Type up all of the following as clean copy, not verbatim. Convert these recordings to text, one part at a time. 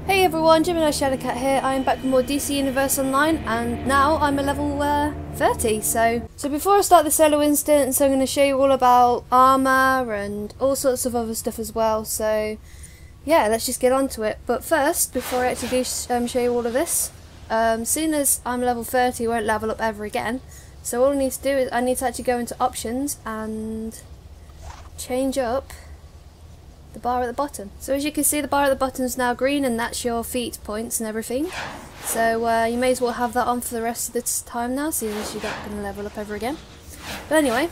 Hey everyone, GeminiShadowCat here. I'm back with more DC Universe Online, and now I'm a level 30. So before I start the solo instance, I'm going to show you all about armour and all sorts of other stuff as well. So yeah, let's just get on to it. But first, before I actually do show you all of this, soon as I'm level 30, I won't level up ever again. So all I need to do is I need to actually go into options and change up the bar at the bottom. So as you can see, the bar at the bottom is now green, and that's your feat points and everything. So you may as well have that on for the rest of the time now, seeing as you're not going to level up ever again. But anyway,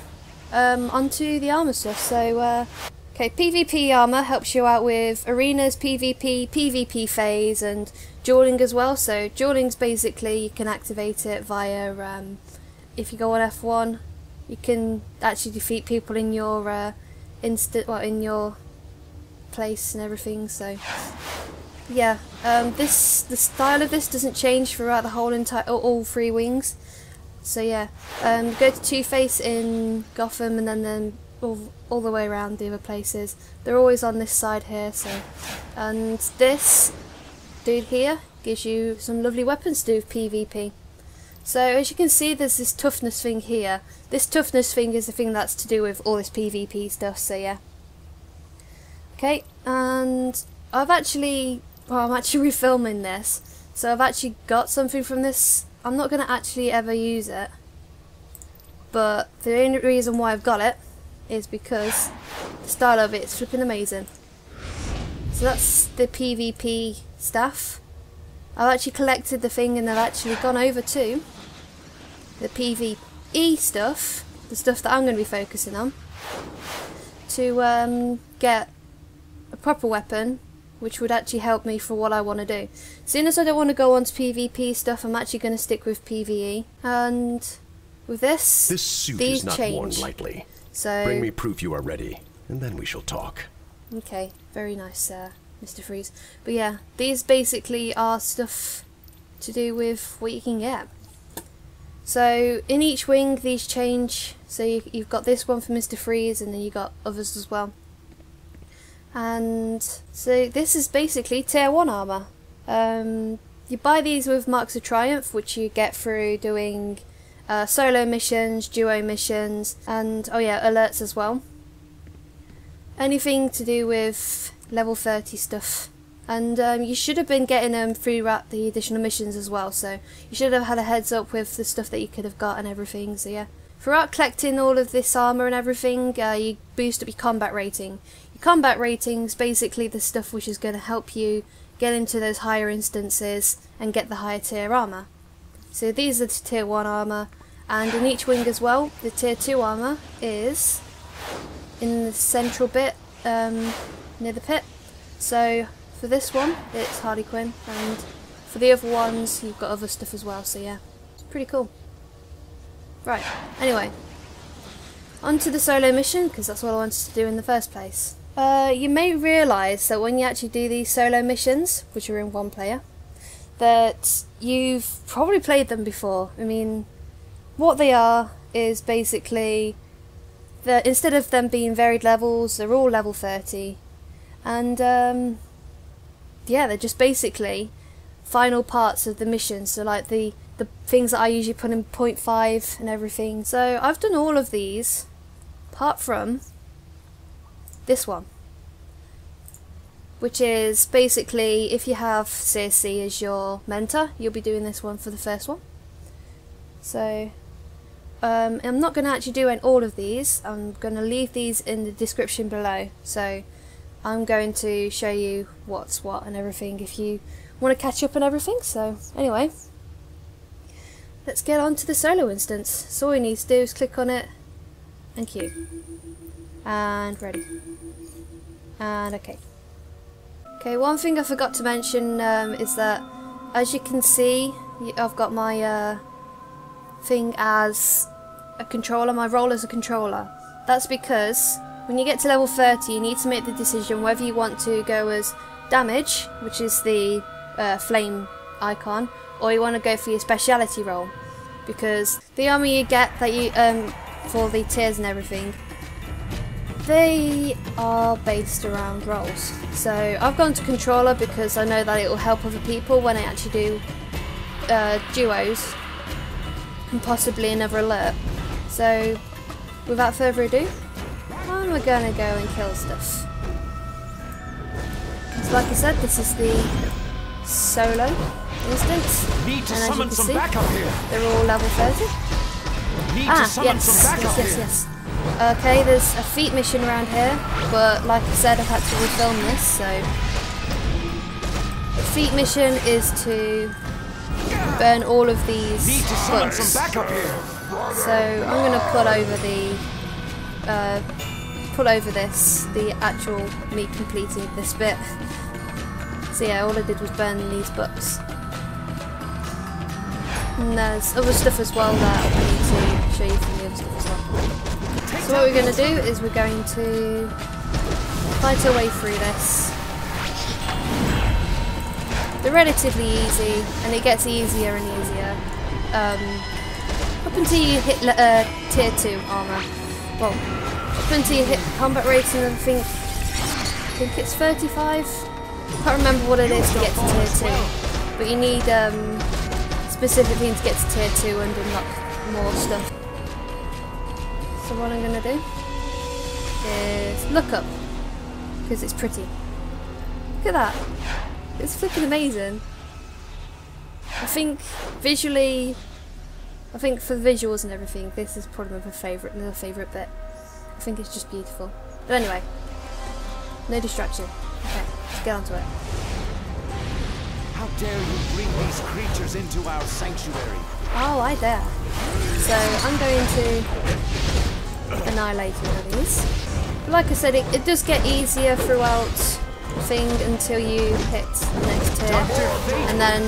onto the armour stuff. So okay, PvP armour helps you out with arenas, PvP, PvP phase, and dueling as well. So dueling's basically you can activate it via if you go on F1, you can actually defeat people in your in your place and everything. So yeah, the style of this doesn't change throughout the whole entire all three wings. So yeah, go to Two-Face in Gotham, and then all the way around the other places. They're always on this side here. So, and this dude here gives you some lovely weapons to do with PvP. So as you can see, there's this toughness thing here. This toughness thing is the thing that's to do with all this PvP stuff. So yeah. Okay, and I'm actually refilming this, so I've actually got something from this. I'm not going to actually ever use it, but the only reason why I've got it is because the style of it is flipping amazing. So that's the PvP stuff. I've actually collected the thing, and I've actually gone over to the PvE stuff, the stuff that I'm going to be focusing on, to get a proper weapon which would actually help me for what I want to do. Seeing as I don't want to go on to PvP stuff, I'm actually going to stick with PvE. And with this suit these is not change. worn lightly. So bring me proof you are ready, and then we shall talk. Okay, very nice, Mr. Freeze. But yeah, these basically are stuff to do with what you can get. So in each wing these change. So you've got this one for Mr. Freeze, and then you got others as well. And so this is basically tier 1 armour. You buy these with Marks of Triumph, which you get through doing solo missions, duo missions, and oh yeah, alerts as well. Anything to do with level 30 stuff. And you should have been getting them throughout the additional missions as well, so you should have had a heads up with the stuff that you could have got and everything. So yeah, throughout collecting all of this armour and everything, you boost up your combat rating. Combat ratings basically the stuff which is going to help you get into those higher instances and get the higher tier armour. So these are the tier 1 armour, and in each wing as well, the tier 2 armour is in the central bit near the pit. So for this one it's Harley Quinn, and for the other ones you've got other stuff as well. So yeah, it's pretty cool. Right, anyway, on to the solo mission, because that's what I wanted to do in the first place. You may realise that when you actually do these solo missions, which are in one player, that you've probably played them before. I mean, what they are is basically that instead of them being varied levels, they're all level 30, and yeah, they're just basically final parts of the mission. So like the things that I usually put in 0.5 and everything. So I've done all of these apart from this one, which is basically if you have CSC as your mentor, you'll be doing this one for the first one. So I'm not going to actually do all of these. I'm going to leave these in the description below, so I'm going to show you what's what and everything if you want to catch up and everything. So anyway, let's get on to the solo instance. So all you need to do is click on it and queue. And ready. And okay. Okay, one thing I forgot to mention is that, as you can see, I've got my thing as a controller, my role as a controller. That's because when you get to level 30 you need to make the decision whether you want to go as damage, which is the flame icon, or you want to go for your speciality role, because the armour you get that you for the tiers and everything They are based around roles. So I've gone to controller because I know that it will help other people when I actually do duos and possibly another alert. So without further ado, I'm gonna go and kill stuff. So like I said, this is the solo instance, Need to and as you summon can some see, backup here. they're all level 30. Need to summon some backup here. Yes. Okay, there's a feat mission around here, but like I said, I've had to refilm this, so the feat mission is to burn all of these Need to summon books. some backup here. So I'm gonna pull over this, the actual me completing this bit. So yeah, all I did was burn these books. And there's other stuff as well that I need to show you from the other stuff as well. So what we're going to do is we're going to fight our way through this. They're relatively easy, and it gets easier and easier up until you hit tier 2 armour. Well, up until you hit combat rating, I think it's 35. I can't remember what it is to get to tier 2, but you need specific things to get to tier 2 and unlock more stuff. So what I'm going to do is look up, because it's pretty. Look at that. It's flipping amazing. I think visually, for the visuals and everything, this is probably my little favourite bit. I think it's just beautiful. But anyway, no distraction. Okay, let's get on to it. How dare you bring these creatures into our sanctuary? Oh, I dare. So I'm going to annihilate all of these. But like I said, it does get easier throughout the thing until you hit the next tier, and then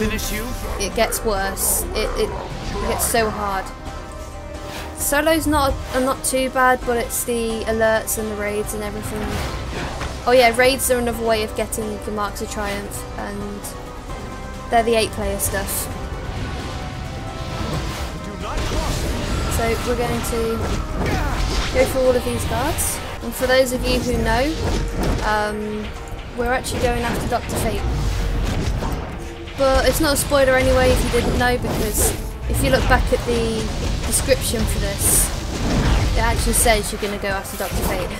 it gets worse. It gets so hard. Solo's not too bad, but it's the alerts and the raids and everything. Oh yeah, raids are another way of getting the Marks of Triumph, and they're the 8-player stuff. So we're going to go through all of these guards, and for those of you who know, we're actually going after Dr. Fate. But it's not a spoiler anyway if you didn't know, because if you look back at the description for this, it actually says you're going to go after Dr. Fate.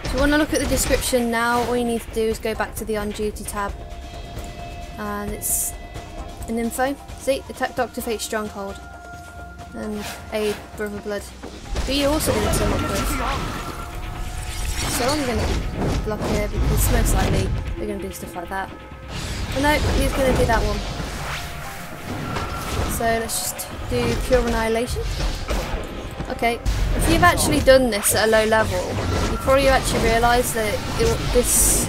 If you want to look at the description now, all you need to do is go back to the on duty tab, and it's an info. See, attack Dr. Fate's stronghold and aid Brother Blood, who you also going to team up with. So I'm going to block here because most likely they're going to do stuff like that. But no, he's going to do that one. So let's just do pure annihilation. Okay, if you've actually done this at a low level, you probably actually realise that this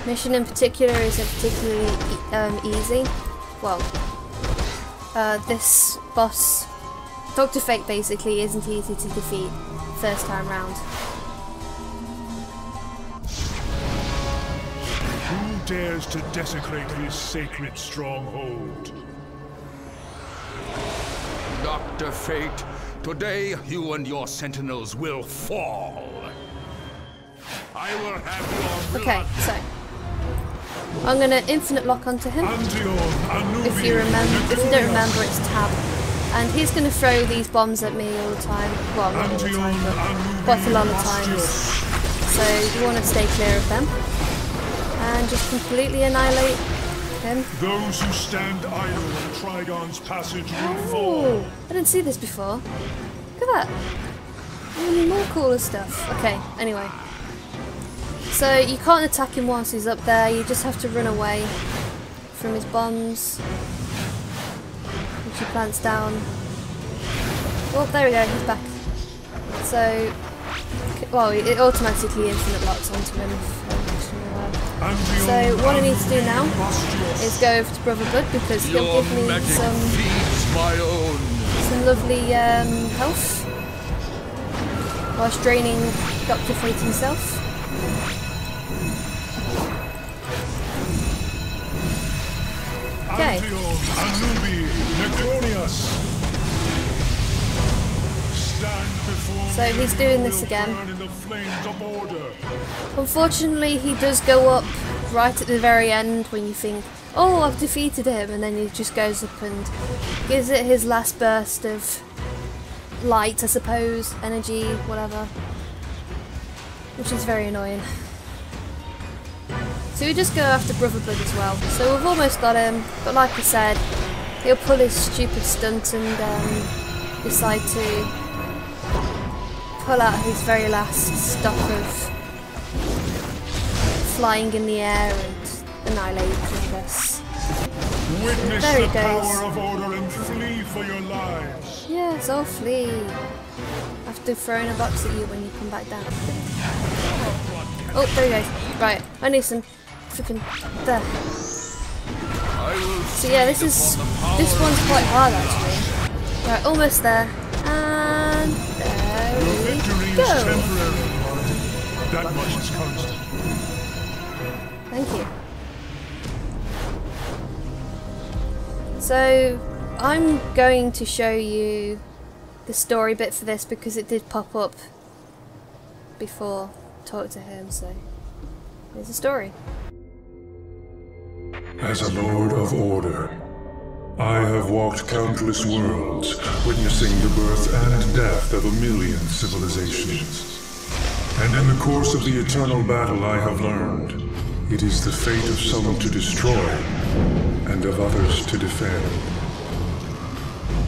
mission in particular isn't particularly easy. Well, this boss, Dr. Fate, basically isn't easy to defeat first time round. Who dares to desecrate his sacred stronghold? Dr. Fate, today you and your sentinels will fall. I will have your Okay, so I'm gonna infinite lock onto him. If you don't remember, it's tab, and he's gonna throw these bombs at me all the time. Well, not all the time, but quite a lot of times. So you want to stay clear of them and just completely annihilate him. Those who stand idle in Trigon's passage will fall. Oh, I didn't see this before. Look at that. Even more cooler stuff. Okay, anyway. So you can't attack him whilst he's up there, you just have to run away from his bombs, which he plants down. Oh, there we go, he's back. So, well, it automatically infinite locks onto him. So what I need to do now is go over to Brother Blood, because he'll give me some lovely health whilst draining Dr. Fate himself. Okay. So So he's doing this again. Burn in the flames of order. Unfortunately, he does go up right at the very end when you think, oh, I've defeated him, and then he just goes up and gives it his last burst of light, I suppose, energy, whatever, which is very annoying. So we just go after Brother Bud as well. So we've almost got him, but like I said, he'll pull his stupid stunt and decide to pull out his very last stock of flying in the air and annihilating us. Witness There he the goes. power of order and flee for your lives. Yes, I'll flee. After throwing a box at you when you come back down. Oh, there he goes. Right, I need some freaking there. So yeah, this one's quite hard actually. Right, almost there. And there Your we victory is go. temporary. That much is constant. Thank you. So I'm going to show you the story bit for this because it did pop up before I talked to him, so here's the story. As a Lord of Order, I have walked countless worlds, witnessing the birth and death of a million civilizations. And in the course of the eternal battle I have learned, it is the fate of some to destroy, and of others to defend.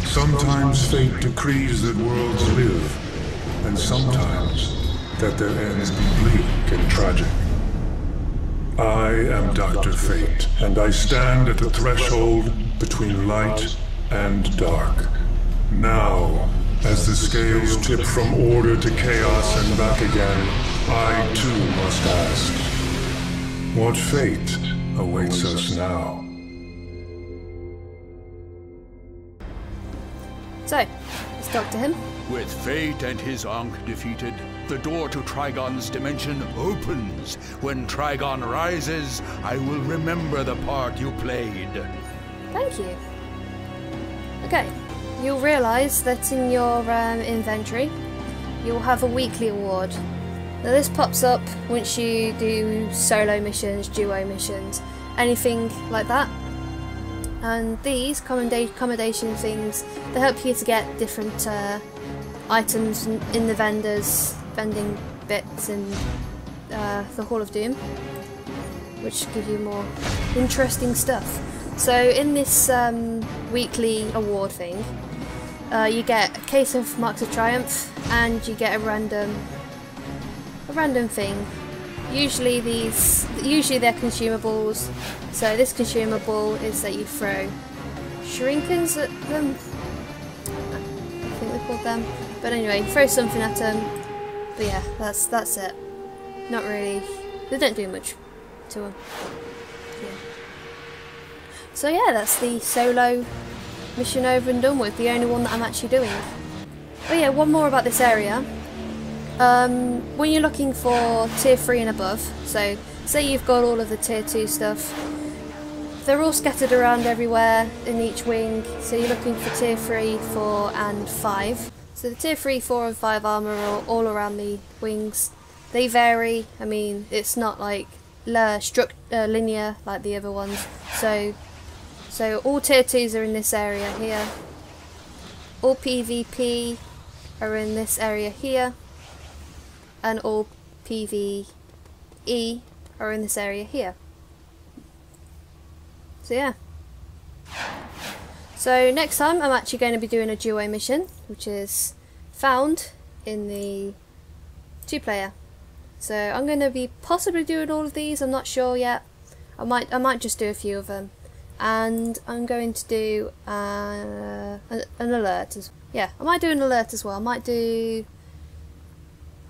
Sometimes fate decrees that worlds live, and sometimes that their ends be bleak and tragic. I am Dr. Fate, and I stand at the threshold between light and dark. Now, as the scales tip from order to chaos and back again, I too must ask, what fate awaits us now? So, let's talk to him. With fate and his Ankh defeated, the door to Trigon's dimension opens. When Trigon rises, I will remember the part you played. Thank you. Okay, you'll realise that in your inventory, you'll have a weekly award. Now this pops up once you do solo missions, duo missions, anything like that. And these accommodation things, they help you to get different items in the vending bits in the Hall of Doom, which give you more interesting stuff. So in this weekly award thing, you get a case of Marks of Triumph, and you get a random thing. Usually they're consumables. So this consumable is that you throw shurinkens at them. I think they're called them. But anyway, you throw something at them. But yeah, that's it. Not really. They don't do much to them. Yeah. So yeah, that's the solo mission over and done with. The only one that I'm actually doing. Oh yeah, one more about this area. When you're looking for tier 3 and above, so say you've got all of the tier 2 stuff, they're all scattered around everywhere in each wing, so you're looking for tier 3, 4 and 5. So the tier 3, 4 and 5 armour are all around the wings. They vary, I mean it's not like linear like the other ones, so all tier 2s are in this area here, all PvP are in this area here, and all PVE are in this area here. So yeah. So next time I'm actually going to be doing a duo mission, which is found in the 2-player. So I'm going to be possibly doing all of these, I'm not sure yet. I might just do a few of them. And I'm going to do an alert as well. Yeah, I might do an alert as well. I might do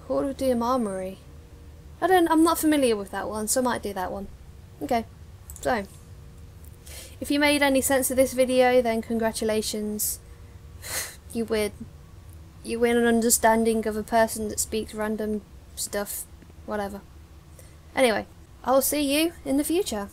Hall of Doom Armory. I'm not familiar with that one, so I might do that one. Okay, so if you made any sense of this video, then congratulations. You win. You win an understanding of a person that speaks random stuff, whatever. Anyway, I'll see you in the future.